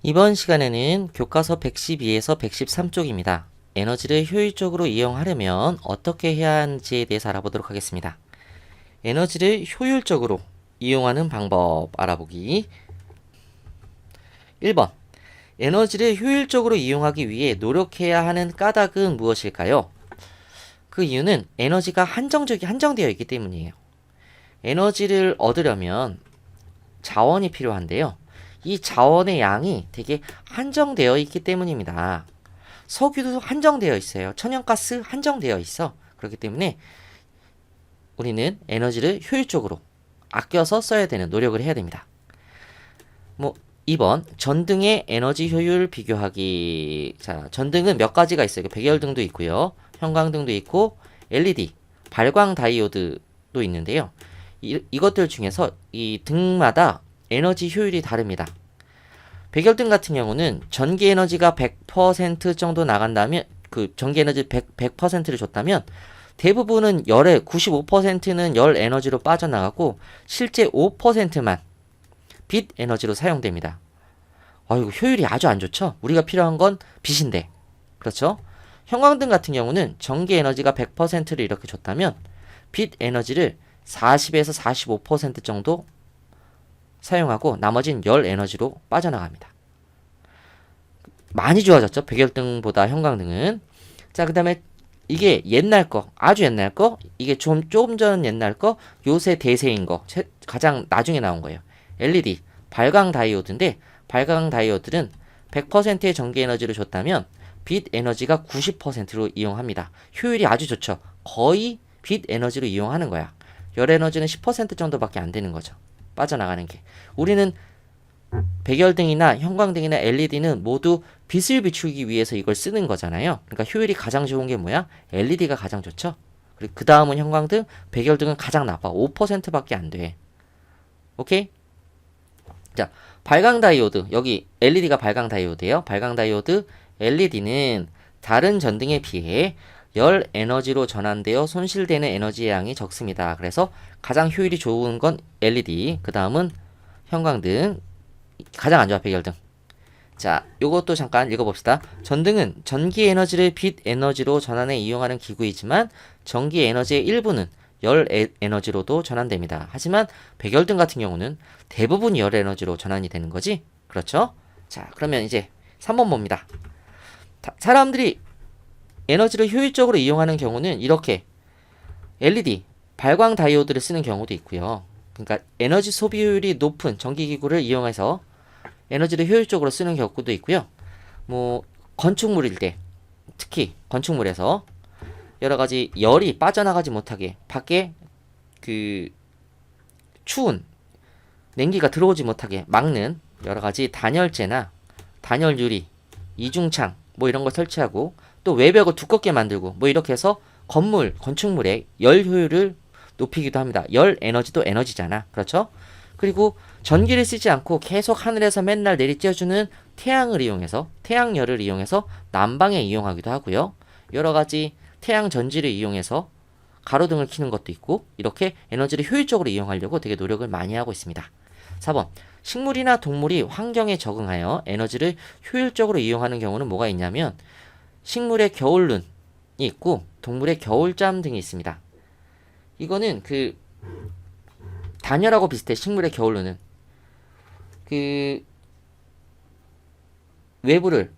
이번 시간에는 교과서 112에서 113쪽입니다. 에너지를 효율적으로 이용하려면 어떻게 해야 하는지에 대해서 알아보도록 하겠습니다. 에너지를 효율적으로 이용하는 방법 알아보기. 1번. 에너지를 효율적으로 이용하기 위해 노력해야 하는 까닭은 무엇일까요? 그 이유는 에너지가 한정되어 있기 때문이에요. 에너지를 얻으려면 자원이 필요한데요. 이 자원의 양이 되게 한정되어 있기 때문입니다. 석유도 한정되어 있어요. 천연가스 한정되어 있어. 그렇기 때문에 우리는 에너지를 효율적으로 아껴서 써야 되는 노력을 해야 됩니다. 2번 전등의 에너지 효율 비교하기. 자, 전등은 몇 가지가 있어요. 백열등도 있고요. 형광등도 있고 LED, 발광 다이오드도 있는데요. 이것들 중에서 이 등마다 에너지 효율이 다릅니다. 백열등 같은 경우는 전기 에너지가 100% 정도 나간다면, 그 전기 에너지 100%를 줬다면 대부분은 열의 95%는 열 에너지로 빠져나가고 실제 5%만 빛 에너지로 사용됩니다. 이거 효율이 아주 안 좋죠? 우리가 필요한 건 빛인데. 그렇죠? 형광등 같은 경우는 전기 에너지가 100%를 이렇게 줬다면 빛 에너지를 40에서 45% 정도 사용하고 나머지는 열 에너지로 빠져나갑니다. 많이 좋아졌죠? 백열등보다 형광등은. 자, 그 다음에 이게 옛날 거, 아주 옛날 거, 이게 조금 전 옛날 거, 요새 대세인 거, 가장 나중에 나온 거예요. LED, 발광 다이오드인데, 발광 다이오드는 100%의 전기 에너지를 줬다면 빛 에너지가 90%로 이용합니다. 효율이 아주 좋죠. 거의 빛 에너지로 이용하는 거야. 열 에너지는 10% 정도밖에 안 되는 거죠. 빠져나가는 게. 우리는 백열등이나 형광등이나 LED는 모두 빛을 비추기 위해서 이걸 쓰는 거잖아요. 그러니까 효율이 가장 좋은 게 뭐야? LED가 가장 좋죠. 그리고 그 다음은 형광등, 백열등은 가장 나빠. 5%밖에 안 돼. 오케이? 자, 발광 다이오드. 여기 LED가 발광 다이오드예요. 발광 다이오드, LED는 다른 전등에 비해 열 에너지로 전환되어 손실되는 에너지의 양이 적습니다. 그래서 가장 효율이 좋은 건 LED, 그 다음은 형광등, 가장 안 좋아 백열등. 자, 요것도 잠깐 읽어봅시다. 전등은 전기 에너지를 빛 에너지로 전환해 이용하는 기구이지만 전기 에너지의 일부는 열 에너지로도 전환됩니다. 하지만 백열등 같은 경우는 대부분 열 에너지로 전환이 되는 거지? 그렇죠? 자, 그러면 이제 3번 봅니다. 사람들이 에너지를 효율적으로 이용하는 경우는 이렇게 LED, 발광 다이오드를 쓰는 경우도 있고요. 그러니까 에너지 소비율이 높은 전기기구를 이용해서 에너지를 효율적으로 쓰는 경우도 있고요. 건축물일 때, 특히 건축물에서 여러 가지 열이 빠져나가지 못하게 밖에 그 추운 냉기가 들어오지 못하게 막는 여러 가지 단열재나 단열 유리, 이중창 이런 걸 설치하고 또 외벽을 두껍게 만들고 이렇게 해서 건축물의 열 효율을 높이기도 합니다. 열 에너지도 에너지잖아. 그렇죠? 그리고 전기를 쓰지 않고 계속 하늘에서 맨날 내리쬐어주는 태양열을 이용해서 난방에 이용하기도 하고요. 여러 가지 태양 전지를 이용해서 가로등을 켜는 것도 있고 이렇게 에너지를 효율적으로 이용하려고 되게 노력을 많이 하고 있습니다. 4번. 식물이나 동물이 환경에 적응하여 에너지를 효율적으로 이용하는 경우는 뭐가 있냐면 식물의 겨울눈이 있고 동물의 겨울잠 등이 있습니다. 이거는 그 단열하고 비슷해. 식물의 겨울눈은 그 외벽을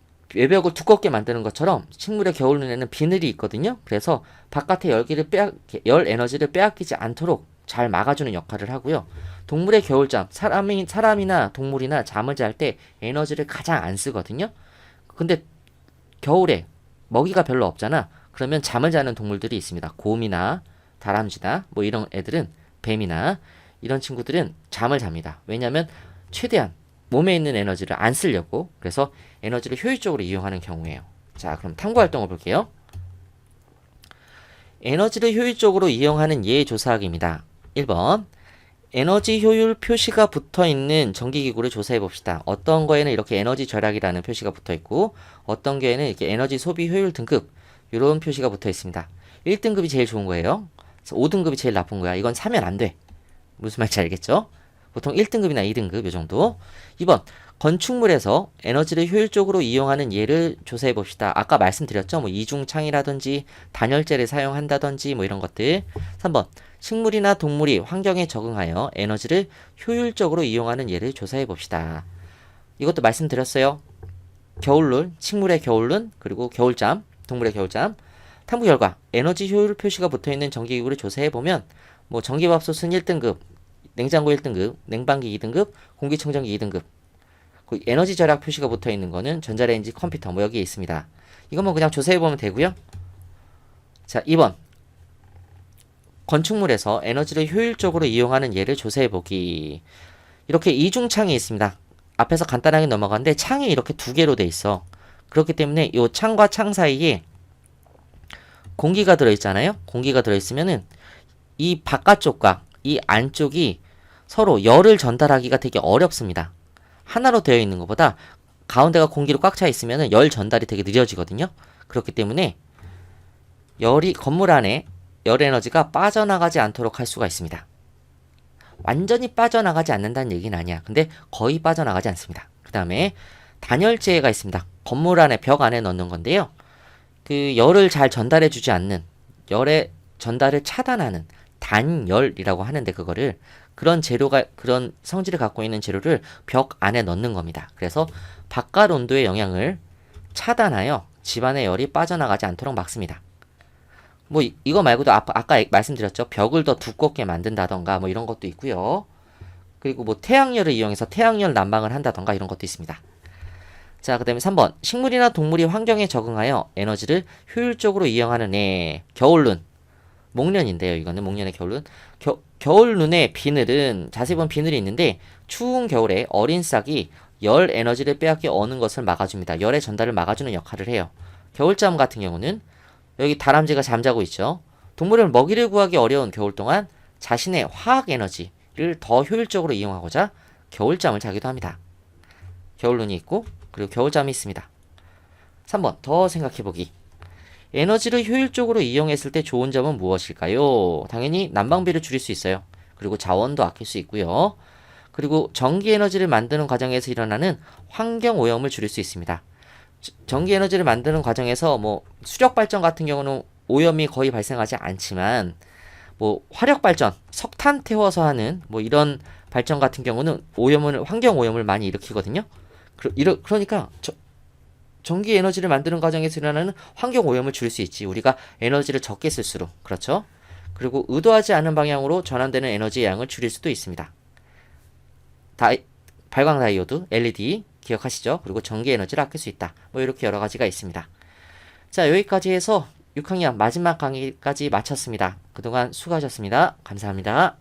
두껍게 만드는 것처럼 식물의 겨울눈에는 비늘이 있거든요. 그래서 바깥의 열 에너지를 빼앗기지 않도록 잘 막아주는 역할을 하고요. 동물의 겨울잠, 사람이나 동물이나 잠을 잘 때 에너지를 가장 안 쓰거든요. 근데 겨울에 먹이가 별로 없잖아. 그러면 잠을 자는 동물들이 있습니다. 곰이나 다람쥐나 이런 애들은, 뱀이나 이런 친구들은 잠을 잡니다. 왜냐하면 최대한 몸에 있는 에너지를 안 쓰려고. 그래서 에너지를 효율적으로 이용하는 경우예요. 자, 그럼 탐구 활동을 볼게요. 에너지를 효율적으로 이용하는 예 조사하기입니다. 1번. 에너지 효율 표시가 붙어있는 전기기구를 조사해 봅시다. 어떤 거에는 이렇게 에너지 절약이라는 표시가 붙어있고 어떤 거에는 이렇게 에너지 소비 효율 등급 이런 표시가 붙어있습니다. 1등급이 제일 좋은 거예요. 5등급이 제일 나쁜 거야. 이건 사면 안 돼. 무슨 말인지 알겠죠? 보통 1등급이나 2등급 이 정도. 2번. 건축물에서 에너지를 효율적으로 이용하는 예를 조사해 봅시다. 아까 말씀드렸죠. 뭐 이중창이라든지 단열재를 사용한다든지 뭐 이런 것들. 3번. 식물이나 동물이 환경에 적응하여 에너지를 효율적으로 이용하는 예를 조사해 봅시다. 이것도 말씀드렸어요. 겨울눈, 식물의 겨울눈, 그리고 겨울잠, 동물의 겨울잠. 탐구 결과 에너지 효율 표시가 붙어있는 전기기구를 조사해 보면 뭐 전기밥솥은 1등급, 냉장고 1등급, 냉방기 2등급, 공기청정기 2등급. 그 에너지 절약 표시가 붙어 있는 거는 전자레인지, 컴퓨터 뭐 여기에 있습니다. 이것만 그냥 조사해 보면 되고요. 자, 2번. 건축물에서 에너지를 효율적으로 이용하는 예를 조사해 보기. 이렇게 이중창이 있습니다. 앞에서 간단하게 넘어갔는데 창이 이렇게 두 개로 돼 있어. 그렇기 때문에 이 창과 창 사이에 공기가 들어 있잖아요. 공기가 들어 있으면은 이 바깥쪽과 이 안쪽이 서로 열을 전달하기가 되게 어렵습니다. 하나로 되어 있는 것보다 가운데가 공기로 꽉 차 있으면 열 전달이 되게 느려지거든요. 그렇기 때문에 건물 안에 열 에너지가 빠져나가지 않도록 할 수가 있습니다. 완전히 빠져나가지 않는다는 얘기는 아니야. 근데 거의 빠져나가지 않습니다. 그 다음에 단열재가 있습니다. 건물 안에 벽 안에 넣는 건데요. 그 열을 잘 전달해 주지 않는, 열의 전달을 차단하는 단열이라고 하는데, 그거를 그런 성질을 갖고 있는 재료를 벽 안에 넣는 겁니다. 그래서 바깥 온도의 영향을 차단하여 집안의 열이 빠져나가지 않도록 막습니다. 뭐 이거 말고도 아까 말씀드렸죠. 벽을 더 두껍게 만든다던가 뭐 이런 것도 있고요. 그리고 뭐 태양열을 이용해서 태양열 난방을 한다던가 이런 것도 있습니다. 자, 그 다음에 3번. 식물이나 동물이 환경에 적응하여 에너지를 효율적으로 이용하는 애. 겨울눈. 목련인데요. 이거는 목련의 겨울눈. 겨울눈의 비늘은 자세히 보면 비늘이 있는데 추운 겨울에 어린 싹이 열 에너지를 빼앗겨 어는 것을 막아줍니다. 열의 전달을 막아주는 역할을 해요. 겨울잠 같은 경우는 여기 다람쥐가 잠자고 있죠. 동물을 먹이를 구하기 어려운 겨울 동안 자신의 화학 에너지를 더 효율적으로 이용하고자 겨울잠을 자기도 합니다. 겨울눈이 있고 그리고 겨울잠이 있습니다. 3번 더 생각해보기. 에너지를 효율적으로 이용했을 때 좋은 점은 무엇일까요? 당연히 난방비를 줄일 수 있어요. 그리고 자원도 아낄 수 있고요. 그리고 전기 에너지를 만드는 과정에서 일어나는 환경 오염을 줄일 수 있습니다. 전기 에너지를 만드는 과정에서 뭐 수력 발전 같은 경우는 오염이 거의 발생하지 않지만 뭐 화력 발전, 석탄 태워서 하는 뭐 이런 발전 같은 경우는 환경 오염을 많이 일으키거든요. 그러니까 전기 에너지를 만드는 과정에서 일어나는 환경 오염을 줄일 수 있지. 우리가 에너지를 적게 쓸수록. 그렇죠? 그리고 의도하지 않은 방향으로 전환되는 에너지의 양을 줄일 수도 있습니다. 발광 다이오드, LED 기억하시죠? 그리고 전기 에너지를 아낄 수 있다. 뭐 이렇게 여러 가지가 있습니다. 자, 여기까지 해서 6학년 마지막 강의까지 마쳤습니다. 그동안 수고하셨습니다. 감사합니다.